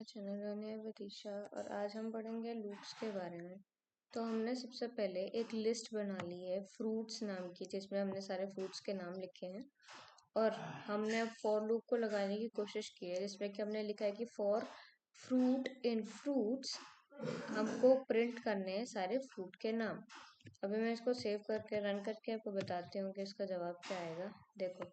Channel है विदिशा और आज हम पढ़ेंगे लूप्स के बारे में। तो हमने सबसे पहले एक लिस्ट बना ली है फ्रूट्स नाम की, जिसमें हमने सारे फ्रूट्स के नाम लिखे हैं और हमने अब फॉर लूप को लगाने की कोशिश की है, जिसमें कि हमने लिखा है कि फॉर फ्रूट इन फ्रूट्स हमको प्रिंट करने हैं सारे फ्रूट के नाम। अभी मैं इसको सेव करके रन करके आपको बताती हूँ कि इसका जवाब क्या आएगा। देखो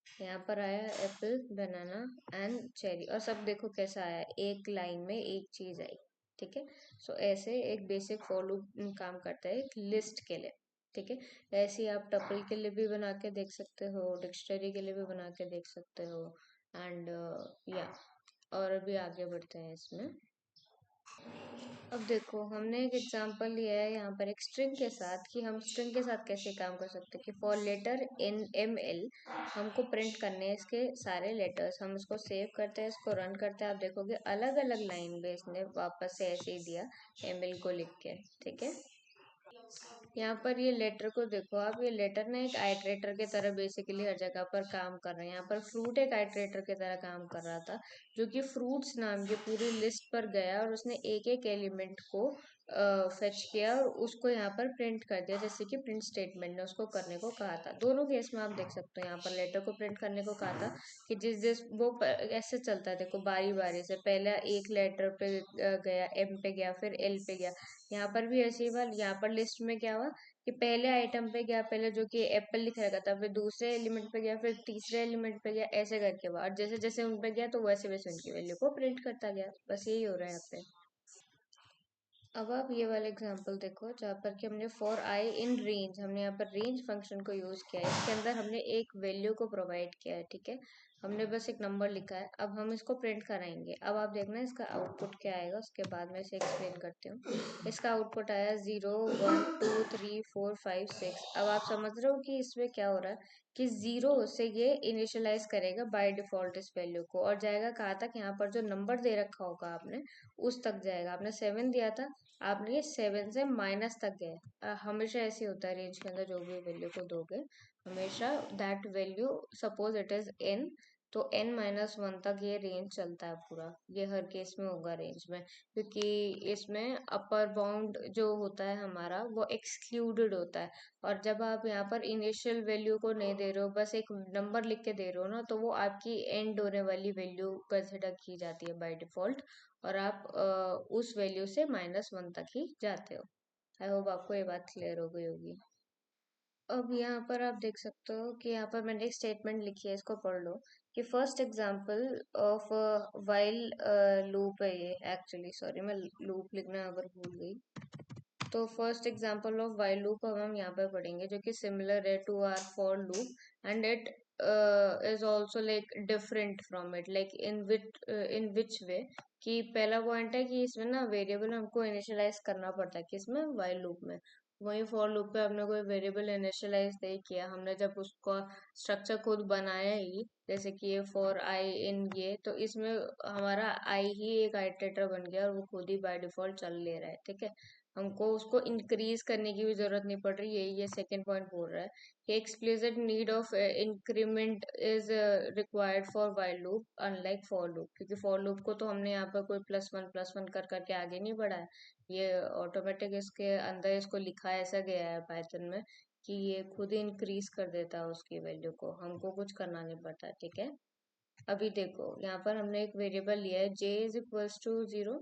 यहाँ पर आया एप्पल, बनाना एंड चेरी, और सब देखो कैसा आया, एक लाइन में एक चीज आई। ठीक है, सो ऐसे एक बेसिक फॉर लूप काम करता है एक लिस्ट के लिए। ठीक है, ऐसे ही आप टपल के लिए भी बना के देख सकते हो, डिक्शनरी के लिए भी बना के देख सकते हो एंड या और अभी आगे बढ़ते हैं इसमें। अब देखो हमने एक एग्जांपल लिया है यहाँ पर एक स्ट्रिंग के साथ, कि हम स्ट्रिंग के साथ कैसे काम कर सकते हैं कि फॉर लेटर इन ML हमको प्रिंट करने हैं इसके सारे लेटर्स। हम इसको सेव करते हैं, इसको रन करते हैं, आप देखोगे अलग अलग लाइन में इसने वापस से ऐसे ही दिया ML को लिख के। ठीक है, यहाँ पर ये लेटर को देखो आप, ये लेटर ना एक आइटरेटर के तरह बेसिकली हर जगह पर काम कर रहे हैं। यहाँ पर फ्रूट एक आइटरेटर के तरह काम कर रहा था, जो कि फ्रूट्स नाम की पूरी लिस्ट पर गया और उसने एक एक एलिमेंट को फेच किया और उसको यहाँ पर प्रिंट कर दिया, जैसे कि प्रिंट स्टेटमेंट ने उसको करने को कहा था। दोनों केस में आप देख सकते हो यहाँ पर लेटर को प्रिंट करने को कहा था कि जिस जिस वो ऐसे चलता है, देखो बारी बारी से पहले एक लेटर पे गया, M पे गया, फिर L पे गया। यहाँ पर भी ऐसी बात, यहाँ पर लिस्ट में क्या हुआ कि पहले आइटम पे गया, पहले जो कि एप्पल लिखा रहेगा था, फिर दूसरे एलिमेंट पे गया, फिर तीसरे एलिमेंट पे गया, ऐसे करके हुआ। और जैसे जैसे उन पे गया तो वैसे वैसे उनकी वैल्यू को प्रिंट करता गया। बस यही हो रहा है यहाँ पे। अब आप ये वाला एग्जांपल देखो, जहाँ पर कि हमने फॉर आई इन रेंज, हमने यहाँ पर रेंज फंक्शन को यूज किया है। इसके अंदर हमने एक वैल्यू को प्रोवाइड किया है। ठीक है, हमने बस एक नंबर लिखा है, अब हम इसको प्रिंट कराएंगे। अब आप देखना इसका आउटपुट क्या आएगा, उसके बाद मैं इसे एक्सप्लेन करती हूँ। इसका आउटपुट आया 0 1 2 3 4 5 6। अब आप समझ रहे हो कि इसमें क्या हो रहा है कि 0 से ये इनिशियलाइज करेगा बाय डिफॉल्ट इस वैल्यू को, और जाएगा कहाँ तक, यहाँ पर जो नंबर दे रखा होगा आपने उस तक जाएगा। आपने 7 दिया था, आपने ये 7 से माइनस तक गए। हमेशा ऐसे होता है रेंज के अंदर, जो भी वैल्यू को दोगे हमेशा that value, suppose it is n, तो n-1 तक ये रेंज चलता है पूरा। ये हर केस में होगा रेंज में, क्योंकि इसमें अपर बाउंड जो होता है हमारा वो एक्सक्लूडेड होता है। और जब आप यहाँ पर इनिशियल वैल्यू को नहीं दे रहे हो, बस एक नंबर लिख के दे रहे हो ना, तो वो आपकी एंड होने वाली वैल्यू कंसिडर की जाती है बाय डिफॉल्ट, और आप उस वैल्यू से -1 तक ही जाते हो। आई होप आपको ये बात क्लियर हो गई होगी। अब यहाँ पर आप देख सकते हो कि यहाँ पर मैंने एक स्टेटमेंट लिखी है, इसको पढ़ लो। कि first example of while loop है ये, एक्चुअली सॉरी मैं लूप लिखना अगर भूल गई। तो first example of while loop हम यहाँ पे पढ़ेंगे, जो कि सिमिलर है to or for loop and it is also like different from it, like in which way. कि पहला पॉइंट है कि इसमें ना वेरिएबल हमको इनिशियलाइज करना पड़ता है, किसमें, वाइल लूप में। वहीं फॉर लूप पे हमने कोई वेरिएबल इनिशियलाइज नहीं किया, हमने जब उसका स्ट्रक्चर खुद बनाया ही, जैसे कि ये फॉर आई इन ये, तो इसमें हमारा आई ही एक आइटरेटर बन गया और वो खुद ही बाय डिफॉल्ट चल ले रहा है। ठीक है, हमको उसको इंक्रीज करने की भी जरूरत नहीं पड़ रही है। ये सेकेंड पॉइंट बोल रहा है कि explicit need of increment is required for while loop unlike for loop, क्योंकि फॉर लूप को तो हमने यहाँ पर कोई +1 कर करके आगे नहीं बढ़ा है। ये ऑटोमेटिक इसके अंदर इसको लिखा ऐसा गया है पाइथन में कि ये खुद ही इंक्रीज कर देता है उसकी वैल्यू को, हमको कुछ करना नहीं पड़ता। ठीक है, अभी देखो यहाँ पर हमने एक वेरिएबल लिया है j=0।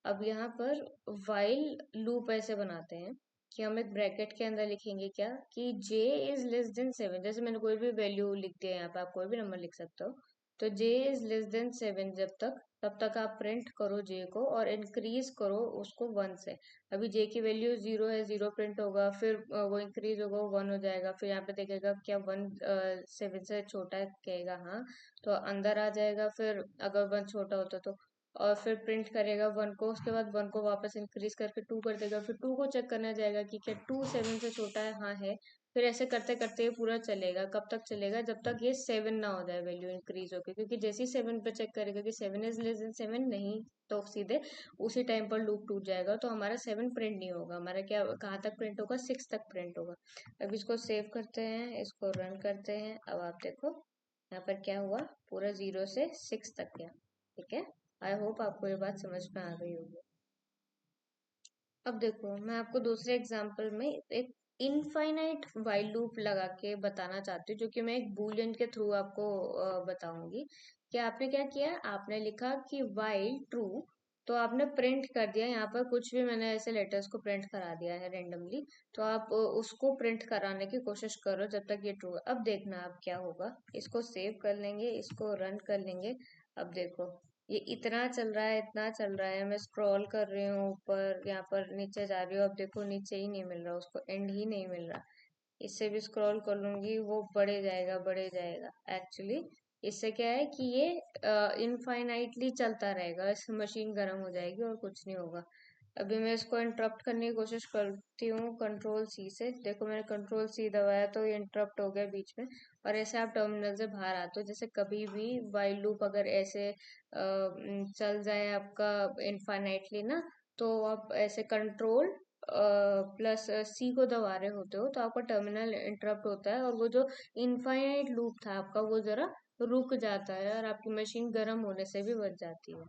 अब यहाँ पर वाइल लूप ऐसे बनाते हैं कि हम एक ब्रैकेट के अंदर लिखेंगे क्या, कि j=7। जैसे मैंने कोई भी वैल्यू लिख दिया, यहाँ पे आप कोई भी नंबर लिख सकते हो। तो j=7 जब तक, तब तक आप प्रिंट करो j को और इंक्रीज करो उसको 1 से। अभी j की वैल्यू 0 है, 0 प्रिंट होगा, फिर वो इंक्रीज होगा, वो 1 हो जाएगा, फिर यहाँ पे देखेगा क्या 1 7 से छोटा है, कहेगा हाँ, तो अंदर आ जाएगा। फिर अगर 1 छोटा होता तो, और फिर प्रिंट करेगा 1 को, उसके बाद 1 को वापस इंक्रीज करके 2 कर देगा, फिर 2 को चेक करना जाएगा कि क्या 2 7 से छोटा है, हाँ है। फिर ऐसे करते करते ये पूरा चलेगा, कब तक चलेगा, जब तक ये 7 ना हो जाए वैल्यू इंक्रीज होके, क्योंकि जैसे ही 7 पे चेक करेगा कि 7 नहीं, तो सीधे उसी टाइम पर लूप टूट जाएगा, तो हमारा 7 प्रिंट नहीं होगा, हमारा क्या कहाँ तक प्रिंट होगा, 6 तक प्रिंट होगा। अब इसको सेव करते हैं, इसको रन करते हैं। अब आप देखो यहाँ पर क्या हुआ, पूरा 0 से 6 तक गया। ठीक है, आई होप आपको ये बात समझ में आ गई होगी। अब देखो, मैं आपको दूसरे एग्जांपल में एक इनफाइनाइट वाइल लूप लगा के बताना चाहती हूँ, जो कि मैं एक बूलियन के थ्रू आपको बताऊंगी कि आपने क्या किया। आपने लिखा कि वाइल ट्रू, तो आपने प्रिंट कर दिया यहाँ पर कुछ भी, मैंने ऐसे लेटर्स को प्रिंट करा दिया है रेंडमली। तो आप उसको प्रिंट कराने की कोशिश करो जब तक ये ट्रू है। अब देखना आप क्या होगा। इसको सेव कर लेंगे, इसको रन कर लेंगे। अब देखो, ये इतना चल रहा है, इतना चल रहा है, मैं स्क्रॉल कर रही हूँ ऊपर, यहाँ पर नीचे जा रही हूँ। अब देखो नीचे ही नहीं मिल रहा, उसको एंड ही नहीं मिल रहा। इससे भी स्क्रॉल कर लूंगी, वो बढ़े जाएगा बढ़े जाएगा। एक्चुअली इससे क्या है कि ये इनफाइनाइटली चलता रहेगा, इस मशीन गर्म हो जाएगी और कुछ नहीं होगा। अभी मैं इसको इंटरप्ट करने की कोशिश करती हूँ कंट्रोल सी से। देखो मैंने कंट्रोल सी दबाया तो ये इंटरप्ट हो गया बीच में। और ऐसे आप टर्मिनल से बाहर आते हो। जैसे कभी भी वाइल लूप अगर ऐसे चल जाए आपका इनफाइनाइटली ना, तो आप ऐसे कंट्रोल प्लस सी को दबा रहे होते हो तो आपका टर्मिनल इंटरप्ट होता है, और वो जो इनफाइनाइट लूप था आपका वो जरा रुक जाता है और आपकी मशीन गर्म होने से भी बच जाती है।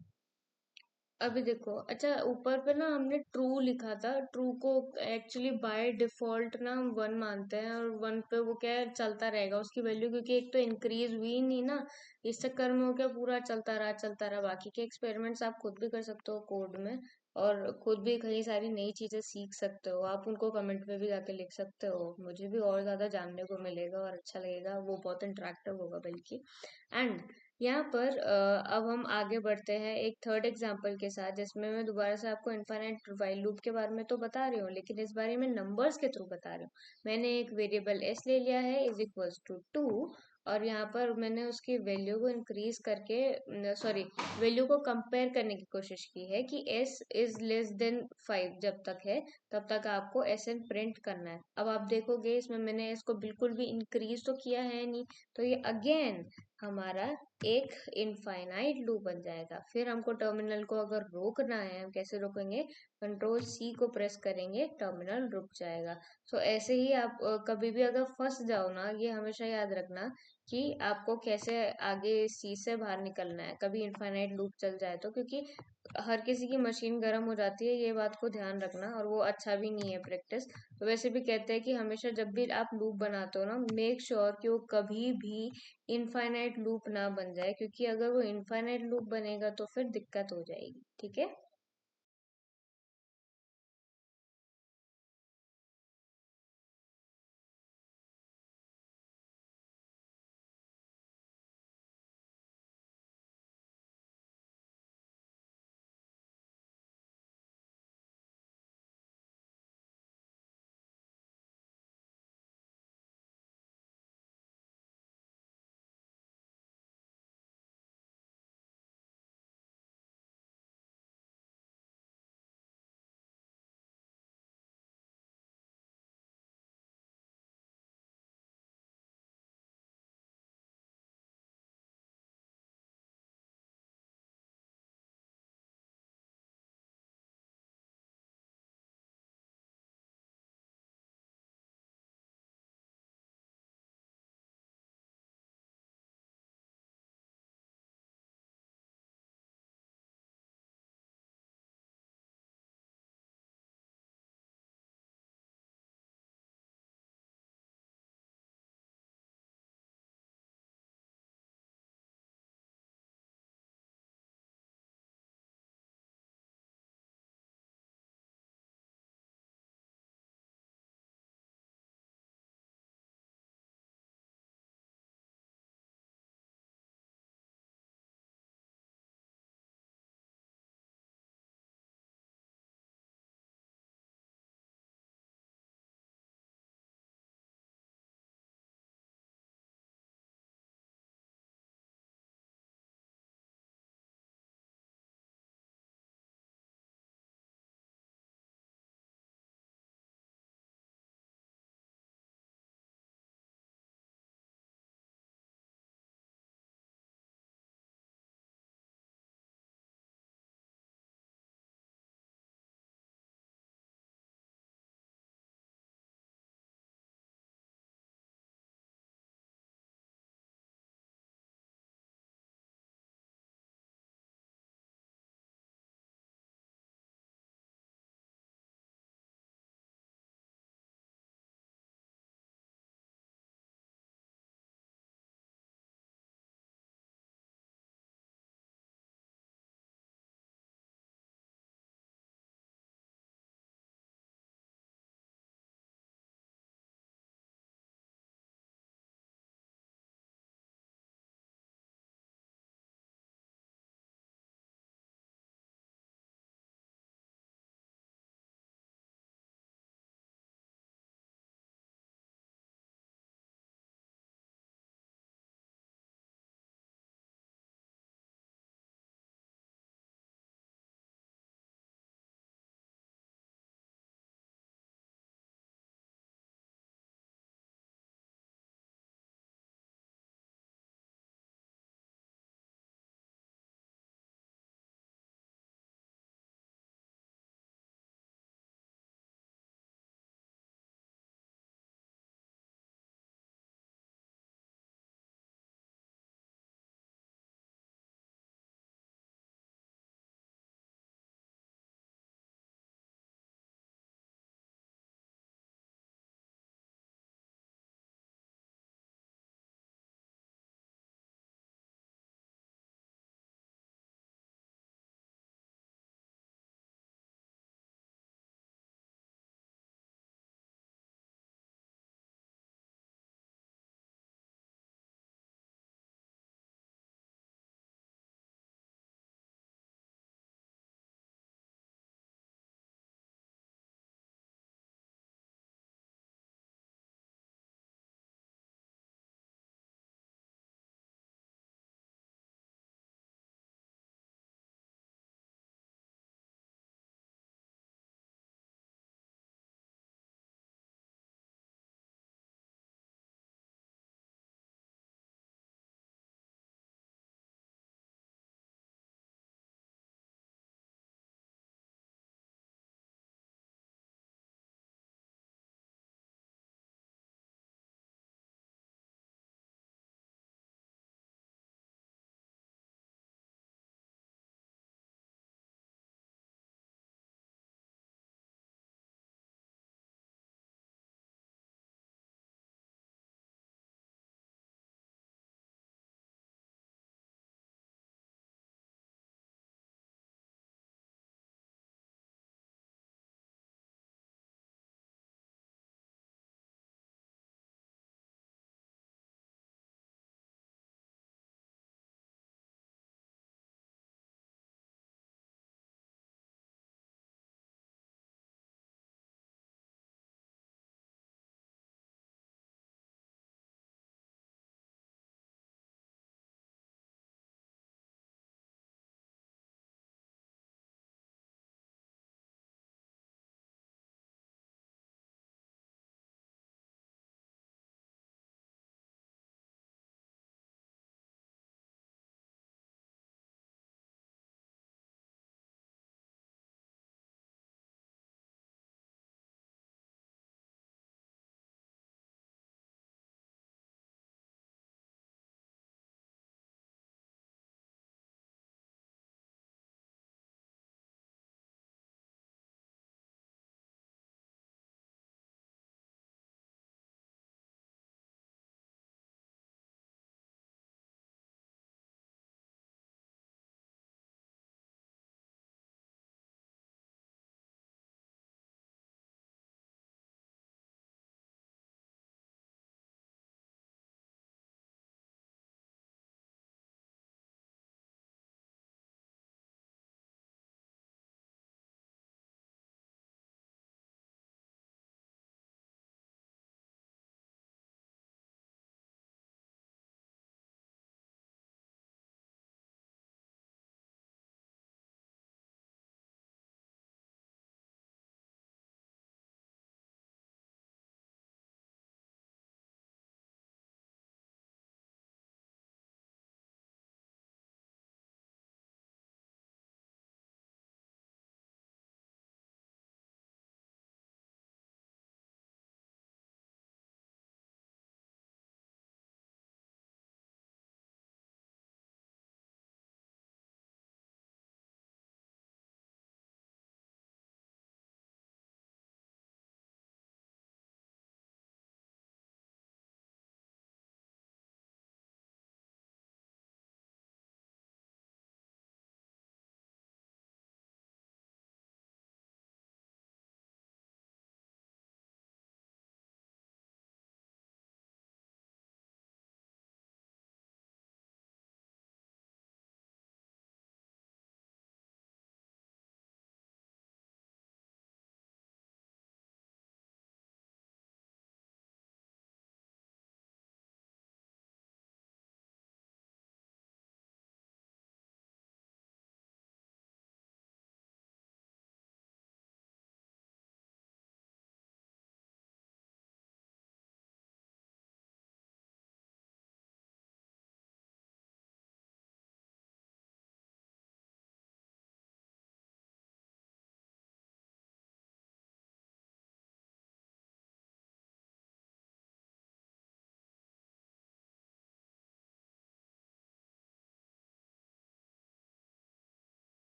अभी देखो, अच्छा ऊपर पे ना हमने ट्रू लिखा था। ट्रू को एक्चुअली बाय डिफॉल्ट ना हम वन मानते हैं, और वन पे वो क्या है चलता रहेगा उसकी वैल्यू, क्योंकि एक तो इंक्रीज हुई नहीं ना। इस चक्कर में वो क्या पूरा चलता रहा चलता रहा। बाकी के एक्सपेरिमेंट्स आप खुद भी कर सकते हो कोड में, और खुद भी कई सारी नई चीजें सीख सकते हो। आप उनको कमेंट में भी जाके लिख सकते हो, मुझे भी और ज्यादा जानने को मिलेगा और अच्छा लगेगा, वो बहुत इंटरेक्टिव होगा बल्कि। एंड यहाँ पर अब हम आगे बढ़ते हैं एक थर्ड एग्जाम्पल के साथ, जिसमें मैं दोबारा से आपको इनफाइनाइट वाइल लूप के बारे में तो बता रही हूँ, लेकिन इस बारे में नंबर्स के थ्रू बता रही हूँ। मैंने एक वेरिएबल एस ले लिया है इज इक्वल्स टू 2, और यहाँ पर मैंने उसकी वैल्यू को इंक्रीज करके, सॉरी, वैल्यू को कंपेयर करने की कोशिश की है कि एस इज लेस देन 5 जब तक है, तब तक आपको एस एन प्रिंट करना है। अब आप देखोगे इसमें मैंने इसको बिल्कुल भी इंक्रीज तो किया है नहीं, तो ये अगेन हमारा एक इनफाइनाइट लूप बन जाएगा। फिर हमको टर्मिनल को अगर रोकना है, हम कैसे रोकेंगे, कंट्रोल सी को प्रेस करेंगे, टर्मिनल रुक जाएगा। तो ऐसे ही आप कभी भी अगर फंस जाओ ना, ये हमेशा याद रखना कि आपको कैसे आगे सी से बाहर निकलना है कभी इनफाइनाइट लूप चल जाए तो, क्योंकि हर किसी की मशीन गर्म हो जाती है, ये बात को ध्यान रखना, और वो अच्छा भी नहीं है प्रैक्टिस। तो वैसे भी कहते हैं कि हमेशा जब भी आप लूप बनाते हो ना, मेक श्योर कि वो कभी भी इनफाइनाइट लूप ना बन जाए, क्योंकि अगर वो इनफाइनाइट लूप बनेगा तो फिर दिक्कत हो जाएगी। ठीक है।